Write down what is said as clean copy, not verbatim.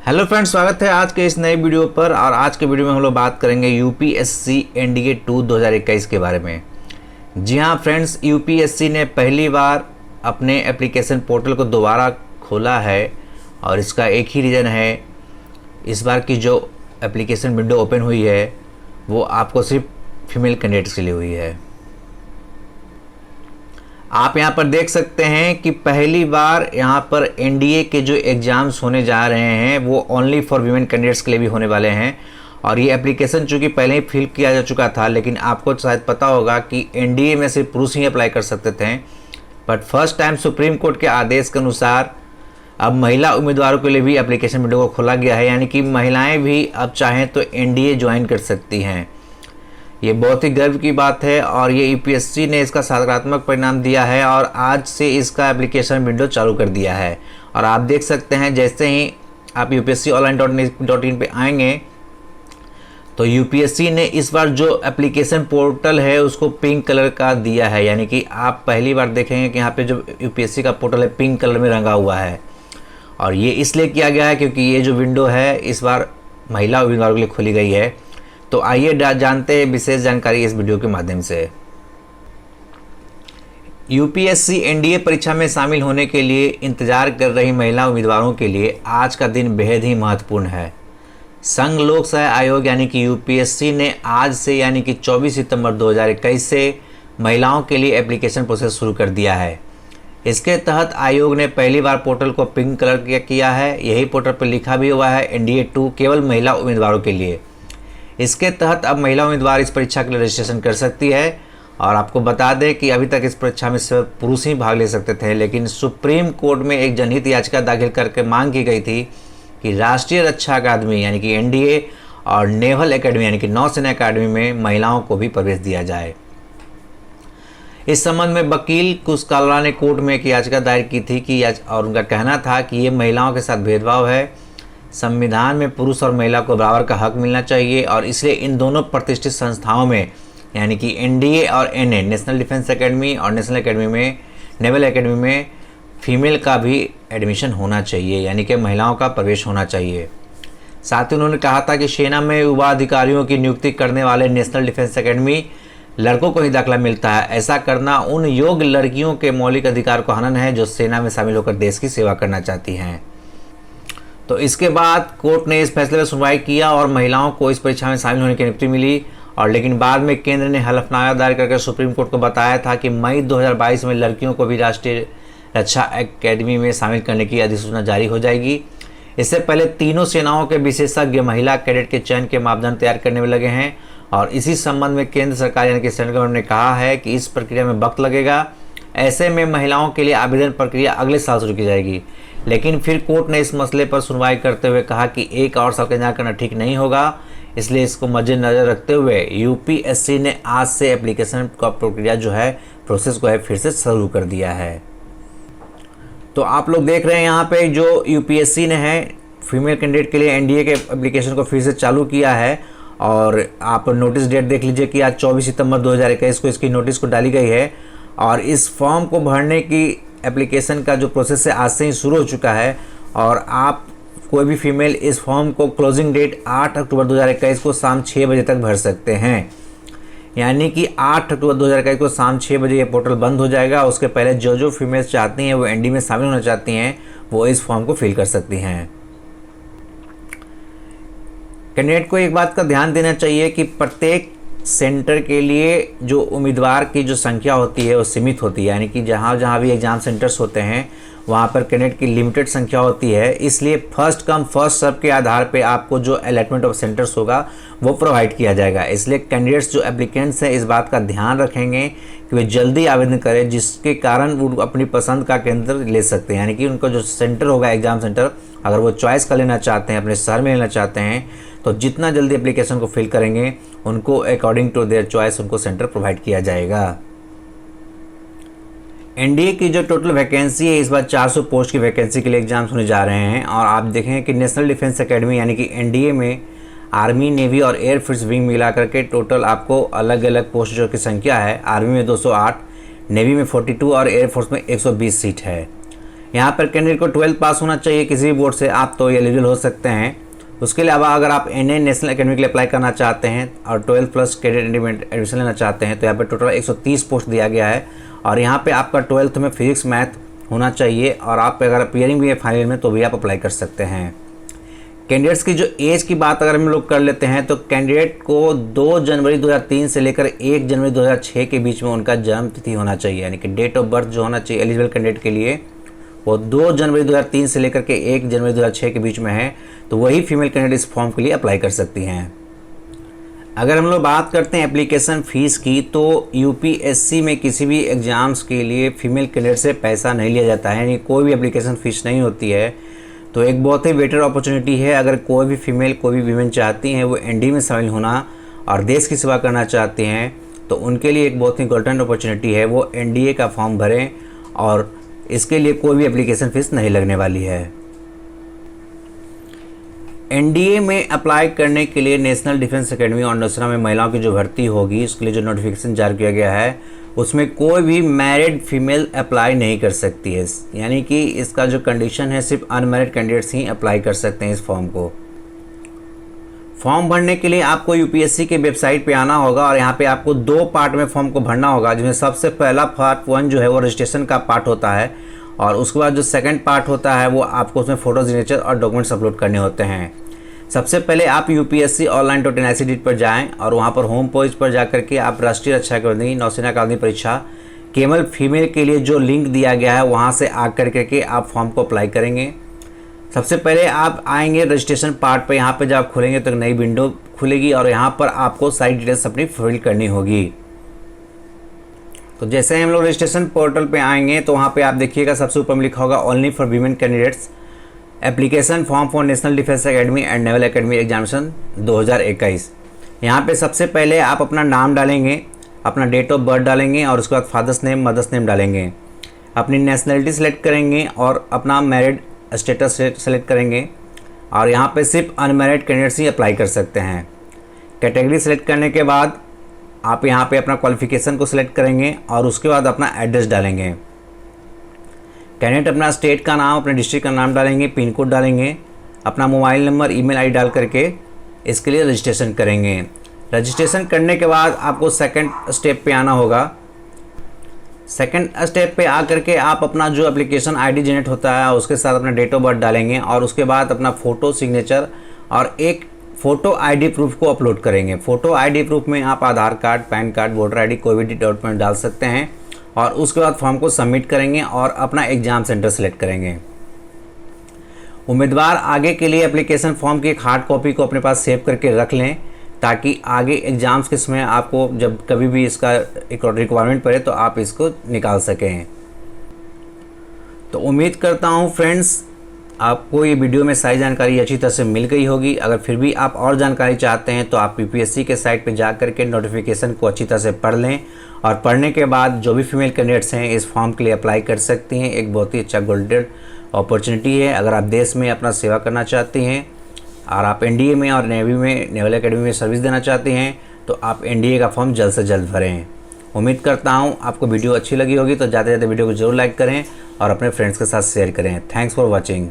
Hello friends, स्वागत है आज के इस नए वीडियो पर। और आज के वीडियो में हम लोग बात करेंगे यूपीएससी एनडीए 2 2021 के बारे में। जी हाँ फ्रेंड्स, यूपीएससी ने पहली बार अपने एप्लीकेशन पोर्टल को दोबारा खोला है और इसका एक ही रीज़न है। इस बार की जो एप्लीकेशन विंडो ओपन हुई है वो आपको सिर्फ फीमेल कैंडिडेट्स के लिए हुई है। आप यहाँ पर देख सकते हैं कि पहली बार यहाँ पर एनडीए के जो एग्ज़ाम्स होने जा रहे हैं वो ओनली फॉर वीमेन कैंडिडेट्स के लिए भी होने वाले हैं। और ये एप्लीकेशन चूँकि पहले ही फिल किया जा चुका था, लेकिन आपको शायद पता होगा कि एनडीए में सिर्फ पुरुष ही अप्लाई कर सकते थे। But first time supreme court के आदेश के अनुसार अब महिला उम्मीदवारों के लिए भी एप्लीकेशन विंडो को खोला गया है, यानी कि महिलाएँ भी अब चाहें तो एनडीए ज्वाइन कर सकती हैं। ये बहुत ही गर्व की बात है और ये यूपीएससी ने इसका सकारात्मक परिणाम दिया है और आज से इसका एप्लीकेशन विंडो चालू कर दिया है। और आप देख सकते हैं जैसे ही आप upsconline.in पे आएंगे तो यूपीएससी ने इस बार जो एप्लीकेशन पोर्टल है उसको पिंक कलर का दिया है, यानी कि आप पहली बार देखेंगे कि यहाँ पे जो यूपीएससी का पोर्टल है पिंक कलर में रंगा हुआ है। और ये इसलिए किया गया है क्योंकि ये जो विंडो है इस बार महिला उम्मीदवारों के लिए खोली गई है। तो आइए जानते हैं विशेष जानकारी इस वीडियो के माध्यम से। यूपीएससी एनडीए परीक्षा में शामिल होने के लिए इंतजार कर रही महिला उम्मीदवारों के लिए आज का दिन बेहद ही महत्वपूर्ण है। संघ लोक सेवा आयोग यानी कि यूपीएससी ने आज से यानी कि 24 सितंबर 2021 से महिलाओं के लिए एप्लीकेशन प्रोसेस शुरू कर दिया है। इसके तहत आयोग ने पहली बार पोर्टल को पिंक कलर किया है। यही पोर्टल पर लिखा भी हुआ है एनडीए 2 केवल महिला उम्मीदवारों के लिए। इसके तहत अब महिला उम्मीदवार इस परीक्षा के लिए रजिस्ट्रेशन कर सकती है। और आपको बता दें कि अभी तक इस परीक्षा में सिर्फ पुरुष ही भाग ले सकते थे, लेकिन सुप्रीम कोर्ट में एक जनहित याचिका दाखिल करके मांग की गई थी कि राष्ट्रीय रक्षा अकादमी यानी कि एनडीए और नेवल एकेडमी यानी कि नौसेना अकादमी में महिलाओं को भी प्रवेश दिया जाए। इस संबंध में वकील कुशकाला ने कोर्ट में एक याचिका दायर की थी और उनका कहना था कि ये महिलाओं के साथ भेदभाव है। संविधान में पुरुष और महिला को बराबर का हक मिलना चाहिए और इसलिए इन दोनों प्रतिष्ठित संस्थाओं में यानी कि एनडीए और एनए नेशनल डिफेंस एकेडमी और नेवल एकेडमी में फीमेल का भी एडमिशन होना चाहिए, यानी कि महिलाओं का प्रवेश होना चाहिए। साथ ही उन्होंने कहा था कि सेना में युवा अधिकारियों की नियुक्ति करने वाले नेशनल डिफेंस एकेडमी लड़कों को ही दाखिला मिलता है। ऐसा करना उन योग्य लड़कियों के मौलिक अधिकार को हनन है जो सेना में शामिल होकर देश की सेवा करना चाहती हैं। तो इसके बाद कोर्ट ने इस फैसले पर सुनवाई किया और महिलाओं को इस परीक्षा में शामिल होने की अनुमति मिली। और लेकिन बाद में केंद्र ने हलफनामा दायर करके सुप्रीम कोर्ट को बताया था कि मई 2022 में लड़कियों को भी राष्ट्रीय रक्षा अकेडमी में शामिल करने की अधिसूचना जारी हो जाएगी। इससे पहले तीनों सेनाओं के विशेषज्ञ महिला कैडेट के चयन के मापदंड तैयार करने में लगे हैं। और इसी संबंध में केंद्र सरकार यानी कि सेंट्रल गवर्नमेंट ने कहा है कि इस प्रक्रिया में वक्त लगेगा। ऐसे में महिलाओं के लिए आवेदन प्रक्रिया अगले साल शुरू की जाएगी। लेकिन फिर कोर्ट ने इस मसले पर सुनवाई करते हुए कहा कि एक और साल का इंतजार करना ठीक नहीं होगा, इसलिए इसको मद्देनजर रखते हुए यूपीएससी ने आज से एप्लीकेशन का प्रक्रिया जो है प्रोसेस को है फिर से शुरू कर दिया है। तो आप लोग देख रहे हैं यहाँ पे जो यूपीएससी ने है फीमेल कैंडिडेट के लिए एनडीए के एप्लीकेशन को फिर से चालू किया है। और आप नोटिस डेट देख लीजिए कि आज 24 सितंबर 2021 को इसकी नोटिस को डाली गई है। और इस फॉर्म को भरने की एप्लीकेशन का जो प्रोसेस है आज से ही शुरू हो चुका है। और आप कोई भी फीमेल इस फॉर्म को क्लोजिंग डेट 8 अक्टूबर 2021 को शाम 6 बजे तक भर सकते हैं, यानी कि 8 अक्टूबर 2021 को शाम 6 बजे ये पोर्टल बंद हो जाएगा। उसके पहले जो फीमेल्स चाहती हैं वो एनडी में शामिल होना चाहती हैं वो इस फॉर्म को फिल कर सकती हैं। कैंडिडेट को एक बात का ध्यान देना चाहिए कि प्रत्येक सेंटर के लिए जो उम्मीदवार की जो संख्या होती है वो सीमित होती है, यानी कि जहाँ भी एग्ज़ाम सेंटर्स होते हैं वहाँ पर कैंडिडेट की लिमिटेड संख्या होती है। इसलिए फर्स्ट कम फर्स्ट सर्व के आधार पे आपको जो अलॉटमेंट ऑफ सेंटर्स होगा वो प्रोवाइड किया जाएगा। इसलिए कैंडिडेट्स जो एप्लीकेंट्स हैं इस बात का ध्यान रखेंगे कि वे जल्दी आवेदन करें, जिसके कारण वो अपनी पसंद का केंद्र ले सकते हैं। यानी कि उनका जो सेंटर होगा एग्ज़ाम सेंटर अगर वो चॉइस कर लेना चाहते हैं, अपने शहर में लेना चाहते हैं, तो जितना जल्दी एप्लीकेशन को फिल करेंगे उनको अकॉर्डिंग टू देयर चॉइस उनको सेंटर प्रोवाइड किया जाएगा। एनडीए की जो टोटल वैकेंसी है इस बार 400 पोस्ट की वैकेंसी के लिए एग्जाम्स होने जा रहे हैं। और आप देखें कि नेशनल डिफेंस एकेडमी यानी कि एनडीए में आर्मी, नेवी और एयरफोर्स विंग मिला करके टोटल आपको अलग अलग पोस्ट जो की संख्या है, आर्मी में 208, नेवी में 42 और एयरफोर्स में 120 सीट है। यहाँ पर कैंडिडेट को 12th पास होना चाहिए किसी भी बोर्ड से, आप तो एलिजिबल हो सकते हैं। उसके अलावा अगर आप NA नेशनल एकेडमी के लिए अप्लाई करना चाहते हैं और 12th प्लस कैडेट एडमिशन लेना चाहते हैं तो यहाँ पर टोटल 130 पोस्ट दिया गया है। और यहाँ पे आपका 12th में फिजिक्स मैथ होना चाहिए और आप अगर अपीयरिंग भी है फाइनल में तो भी आप अप्लाई कर सकते हैं। कैंडिडेट्स की जो एज की बात अगर हम लोग कर लेते हैं तो कैंडिडेट को 2 जनवरी 2003 से लेकर 1 जनवरी 2006 के बीच में उनका जन्म तिथि होना चाहिए, यानी कि डेट ऑफ बर्थ जो होना चाहिए एलिजिबल कैंडिडेट के लिए वो 2 जनवरी 2003 से लेकर के 1 जनवरी 2006 के बीच में है, तो वही फीमेल कैंडिडेट इस फॉर्म के लिए अप्लाई कर सकती हैं। अगर हम लोग बात करते हैं एप्लीकेशन फ़ीस की तो UPSC में किसी भी एग्ज़ाम्स के लिए फ़ीमेल कैंडिडेट से पैसा नहीं लिया जाता है, यानी कोई भी एप्लीकेशन फ़ीस नहीं होती है। तो एक बहुत ही बेटर अपॉर्चुनिटी है, अगर कोई भी फीमेल कोई भी वीमेन चाहती हैं वो NDA में शामिल होना और देश की सेवा करना चाहती हैं तो उनके लिए एक बहुत ही गोल्डन अपॉर्चुनिटी है, वो NDA का फॉर्म भरें और इसके लिए कोई भी एप्लीकेशन फ़ीस नहीं लगने वाली है। NDA में अप्लाई करने के लिए नेशनल डिफेंस एकेडमी और नौसेना में महिलाओं की जो भर्ती होगी उसके लिए जो नोटिफिकेशन जारी किया गया है उसमें कोई भी मैरिड फीमेल अप्लाई नहीं कर सकती है, यानी कि इसका जो कंडीशन है सिर्फ अनमैरिड कैंडिडेट्स ही अप्लाई कर सकते हैं इस फॉर्म को। फॉर्म भरने के लिए आपको UPSC के वेबसाइट पे आना होगा और यहाँ पे आपको 2 पार्ट में फॉर्म को भरना होगा, जिसमें सबसे पहला पार्ट 1 जो है वो रजिस्ट्रेशन का पार्ट होता है और उसके बाद जो सेकंड पार्ट होता है वो आपको उसमें फ़ोटो सिग्नेचर और डॉक्यूमेंट्स अपलोड करने होते हैं। सबसे पहले आप UPSC-online.nic पर जाएं और वहां पर होम पेज पर जाकर के आप राष्ट्रीय रक्षा अकादमी नौसेना अकादमी परीक्षा केवल फीमेल के लिए जो लिंक दिया गया है वहां से आकर के आप फॉर्म को अप्लाई करेंगे। सबसे पहले आप आएंगे रजिस्ट्रेशन पार्ट पर, यहाँ पर जब आप खोलेंगे तो एक नई विंडो खुलेगी और यहाँ पर आपको सारी डिटेल्स अपनी फिल करनी होगी। तो जैसे हम लोग रजिस्ट्रेशन पोर्टल पे आएंगे तो वहाँ पे आप देखिएगा सबसे ऊपर में लिखा होगा only for women candidates application form for national defence academy and naval academy examination 2021। यहाँ पे सबसे पहले आप अपना नाम डालेंगे, अपना डेट ऑफ बर्थ डालेंगे और उसके बाद फादर्स नेम मदर्स नेम डालेंगे, अपनी नेशनलिटी सेलेक्ट करेंगे और अपना मैरिड स्टेटस सेलेक्ट करेंगे और यहाँ पे सिर्फ अनमैरिड कैंडिडेट्स ही अप्लाई कर सकते हैं। कैटेगरी सेलेक्ट करने के बाद आप यहाँ पे अपना क्वालिफिकेशन को सिलेक्ट करेंगे और उसके बाद अपना एड्रेस डालेंगे। कैंडिडेट अपना स्टेट का नाम अपने डिस्ट्रिक्ट का नाम डालेंगे, पिन कोड डालेंगे, अपना मोबाइल नंबर ईमेल आईडी डाल करके इसके लिए रजिस्ट्रेशन करेंगे। रजिस्ट्रेशन करने के बाद आपको सेकंड स्टेप पे आना होगा। सेकंड स्टेप पे आकर के आप अपना जो एप्लीकेशन आईडी जनरेट होता है उसके साथ अपना डेट ऑफ बर्थ डालेंगे और उसके बाद अपना फ़ोटो सिग्नेचर और एक फ़ोटो आईडी प्रूफ को अपलोड करेंगे। फ़ोटो आईडी प्रूफ में आप Aadhaar card, PAN card, voter ID कोई भी डॉक्यूमेंट डाल सकते हैं और उसके बाद फॉर्म को सबमिट करेंगे और अपना एग्ज़ाम सेंटर सेलेक्ट करेंगे। उम्मीदवार आगे के लिए एप्लीकेशन फॉर्म की एक हार्ड कॉपी को अपने पास सेव करके रख लें ताकि आगे एग्ज़ाम्स के समय आपको जब कभी भी इसका एक रिक्वायरमेंट पड़े तो आप इसको निकाल सकें। तो उम्मीद करता हूँ फ्रेंड्स आपको ये वीडियो में सारी जानकारी अच्छी तरह से मिल गई होगी। अगर फिर भी आप और जानकारी चाहते हैं तो आप UPSC के साइट पे जा कर के नोटिफिकेशन को अच्छी तरह से पढ़ लें और पढ़ने के बाद जो भी फीमेल कैंडिडेट्स हैं इस फॉर्म के लिए अप्लाई कर सकती हैं। एक बहुत ही अच्छा गोल्डन अपॉर्चुनिटी है अगर आप देश में अपना सेवा करना चाहती हैं और आप NDA में और नेवी में नेवल एकेडमी में सर्विस देना चाहती हैं तो आप NDA का फॉर्म जल्द से जल्द भरें। उम्मीद करता हूँ आपको वीडियो अच्छी लगी होगी तो ज़्यादा से ज़्यादा वीडियो को जरूर लाइक करें और अपने फ्रेंड्स के साथ शेयर करें। Thanks for watching.